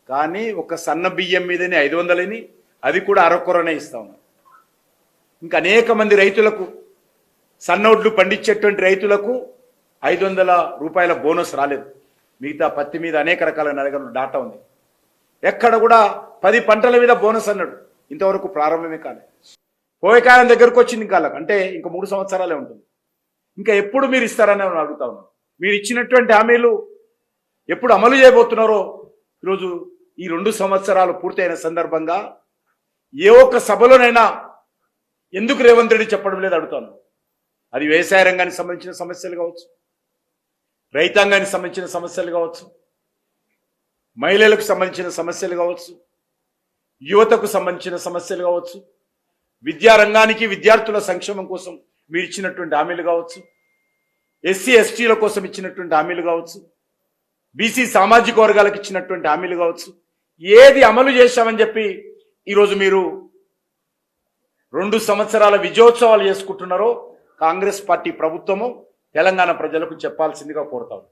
కానీ ఒక సన్న బియ్యం మీదనే 500ని, అది కూడా అరకొరనే ఇస్తా ఉన్నాం. ఇంకా అనేక మంది రైతులకు, సన్నోడ్లు పండించేటువంటి రైతులకు 500 రూపాయల బోనస్ రాలేదు. మిగతా పత్తి మీద అనేక రకాల నరగల డాటా ఉంది. ఎక్కడ కూడా 10 పంటల మీద బోనస్ అన్నాడు, ఇంతవరకు ప్రారంభమే కాలేదు. పోయేకాలం దగ్గరకు వచ్చింది ఇంకా, అంటే ఇంకా 3 సంవత్సరాలే ఉంటుంది. ఇంకా ఎప్పుడు మీరు ఇస్తారని అడుగుతా ఉన్నాను. మీరు ఇచ్చినటువంటి హామీలు ఎప్పుడు అమలు చేయబోతున్నారో ఈరోజు ఈ 2 సంవత్సరాలు పూర్తయిన సందర్భంగా ఏ ఒక్క సభలోనైనా ఎందుకు రేవంత్ రెడ్డి చెప్పడం లేదు అడుగుతాను. అది వ్యవసాయ రంగానికి సంబంధించిన సమస్యలు కావచ్చు, రైతాంగానికి సంబంధించిన సమస్యలు కావచ్చు, మహిళలకు సంబంధించిన సమస్యలు కావచ్చు, యువతకు సంబంధించిన సమస్యలు కావచ్చు, విద్యారంగానికి విద్యార్థుల సంక్షేమం కోసం మీరు ఇచ్చినటువంటి హామీలు కావచ్చు, ఎస్సీ ఎస్టీల కోసం ఇచ్చినటువంటి హామీలు కావచ్చు, బీసీ సామాజిక వర్గాలకు ఇచ్చినటువంటి హామీలు కావచ్చు, ఏది అమలు చేశామని చెప్పి ఈరోజు మీరు 2 సంవత్సరాల విజయోత్సవాలు చేసుకుంటున్నారో కాంగ్రెస్ పార్టీ ప్రభుత్వము తెలంగాణ ప్రజలకు చెప్పాల్సిందిగా కోరుతాను.